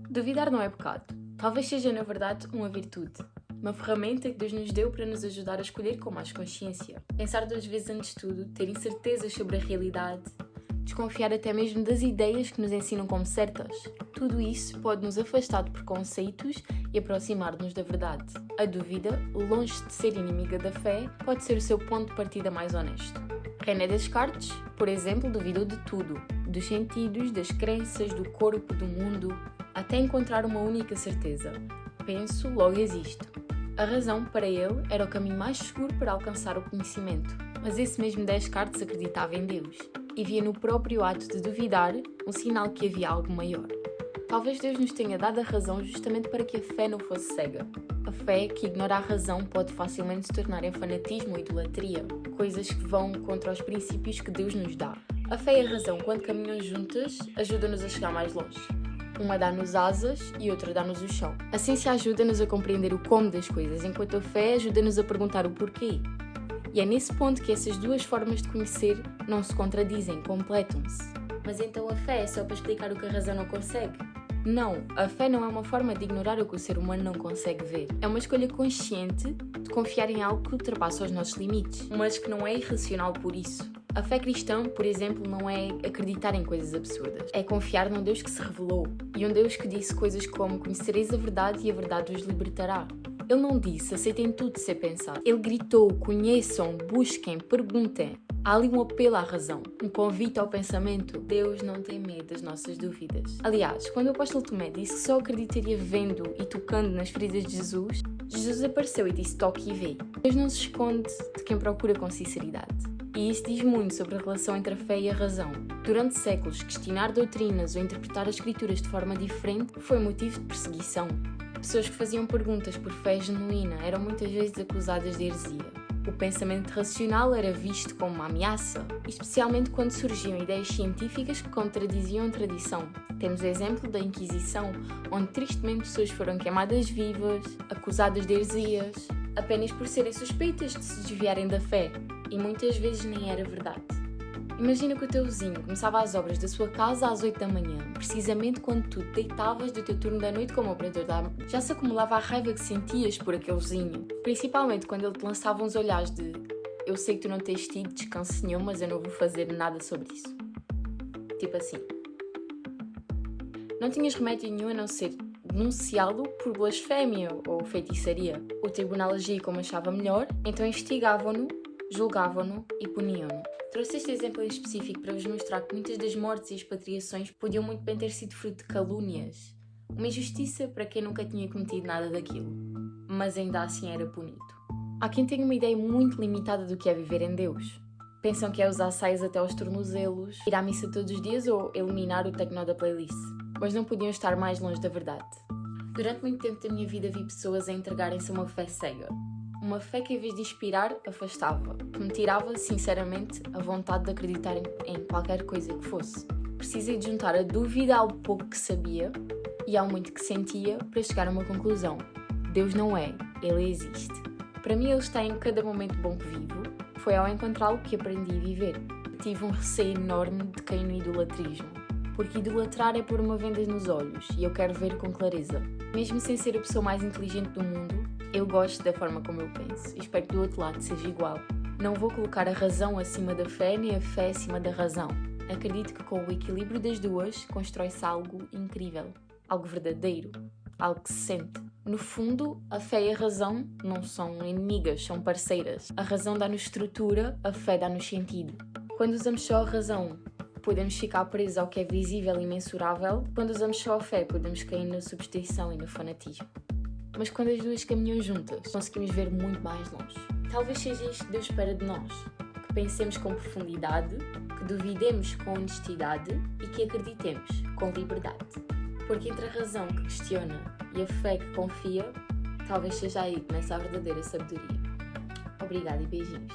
Duvidar não é pecado. Talvez seja, na verdade, uma virtude. Uma ferramenta que Deus nos deu para nos ajudar a escolher com mais consciência. Pensar 2 vezes antes de tudo, ter incertezas sobre a realidade, desconfiar até mesmo das ideias que nos ensinam como certas. Tudo isso pode nos afastar de preconceitos e aproximar-nos da verdade. A dúvida, longe de ser inimiga da fé, pode ser o seu ponto de partida mais honesto. René Descartes, por exemplo, duvidou de tudo, dos sentidos, das crenças, do corpo, do mundo, até encontrar uma única certeza: penso, logo existo. A razão, para ele, era o caminho mais seguro para alcançar o conhecimento. Mas esse mesmo Descartes acreditava em Deus e via no próprio ato de duvidar um sinal que havia algo maior. Talvez Deus nos tenha dado a razão justamente para que a fé não fosse cega. A fé que ignora a razão pode facilmente se tornar em fanatismo ou idolatria, coisas que vão contra os princípios que Deus nos dá. A fé e a razão, quando caminham juntas, ajudam-nos a chegar mais longe. Uma dá-nos asas e outra dá-nos o chão. A ciência ajuda-nos a compreender o como das coisas, enquanto a fé ajuda-nos a perguntar o porquê. E é nesse ponto que essas duas formas de conhecer não se contradizem, completam-se. Mas então a fé é só para explicar o que a razão não consegue? Não, a fé não é uma forma de ignorar o que o ser humano não consegue ver. É uma escolha consciente de confiar em algo que ultrapassa os nossos limites, mas que não é irracional por isso. A fé cristã, por exemplo, não é acreditar em coisas absurdas. É confiar num Deus que se revelou e um Deus que disse coisas como: conhecereis a verdade e a verdade os libertará. Ele não disse: aceitem tudo sem pensar. Ele gritou: conheçam, busquem, perguntem. Há ali um apelo à razão, um convite ao pensamento. Deus não tem medo das nossas dúvidas. Aliás, quando o apóstolo Tomé disse que só acreditaria vendo e tocando nas feridas de Jesus, Jesus apareceu e disse: toque e vê. Deus não se esconde de quem procura com sinceridade. E isso diz muito sobre a relação entre a fé e a razão. Durante séculos, questionar doutrinas ou interpretar as escrituras de forma diferente foi motivo de perseguição. Pessoas que faziam perguntas por fé genuína eram muitas vezes acusadas de heresia. O pensamento racional era visto como uma ameaça, especialmente quando surgiam ideias científicas que contradiziam a tradição. Temos o exemplo da Inquisição, onde tristemente pessoas foram queimadas vivas, acusadas de heresias, apenas por serem suspeitas de se desviarem da fé, e muitas vezes nem era verdade. Imagina que o teu vizinho começava as obras da sua casa às 8 da manhã, precisamente quando tu deitavas do teu turno da noite como operador da água. Já se acumulava a raiva que sentias por aquele vizinho, principalmente quando ele te lançava uns olhares de: eu sei que tu não tens tido descanso nenhum, mas eu não vou fazer nada sobre isso. Tipo assim. Não tinhas remédio nenhum a não ser denunciá-lo por blasfémia ou feitiçaria. O tribunal agia como achava melhor, então investigavam-no, julgavam-no e puniam-no. Trouxe este exemplo em específico para vos mostrar que muitas das mortes e expatriações podiam muito bem ter sido fruto de calúnias. Uma injustiça para quem nunca tinha cometido nada daquilo, mas ainda assim era punido. Há quem tenha uma ideia muito limitada do que é viver em Deus. Pensam que é usar saias até aos tornozelos, ir à missa todos os dias ou eliminar o techno da playlist. Mas não podiam estar mais longe da verdade. Durante muito tempo da minha vida vi pessoas a entregarem-se a uma fé cega. Uma fé que, em vez de inspirar, afastava, que me tirava, sinceramente, a vontade de acreditar em qualquer coisa que fosse. Precisei de juntar a dúvida ao pouco que sabia e ao muito que sentia para chegar a uma conclusão. Deus não é, Ele existe. Para mim, Ele está em cada momento bom que vivo. Foi ao encontrá-lo que aprendi a viver. Tive um receio enorme de cair no idolatrismo, porque idolatrar é pôr uma venda nos olhos e eu quero ver com clareza. Mesmo sem ser a pessoa mais inteligente do mundo, eu gosto da forma como eu penso e espero que do outro lado seja igual. Não vou colocar a razão acima da fé nem a fé acima da razão. Acredito que com o equilíbrio das duas constrói-se algo incrível, algo verdadeiro, algo que se sente. No fundo, a fé e a razão não são inimigas, são parceiras. A razão dá-nos estrutura, a fé dá-nos sentido. Quando usamos só a razão, podemos ficar presos ao que é visível e mensurável. Quando usamos só a fé, podemos cair na superstição e no fanatismo. Mas quando as duas caminham juntas, conseguimos ver muito mais longe. Talvez seja isto que Deus espera de nós. Que pensemos com profundidade, que duvidemos com honestidade e que acreditemos com liberdade. Porque entre a razão que questiona e a fé que confia, talvez seja aí que começa a verdadeira sabedoria. Obrigada e beijinhos.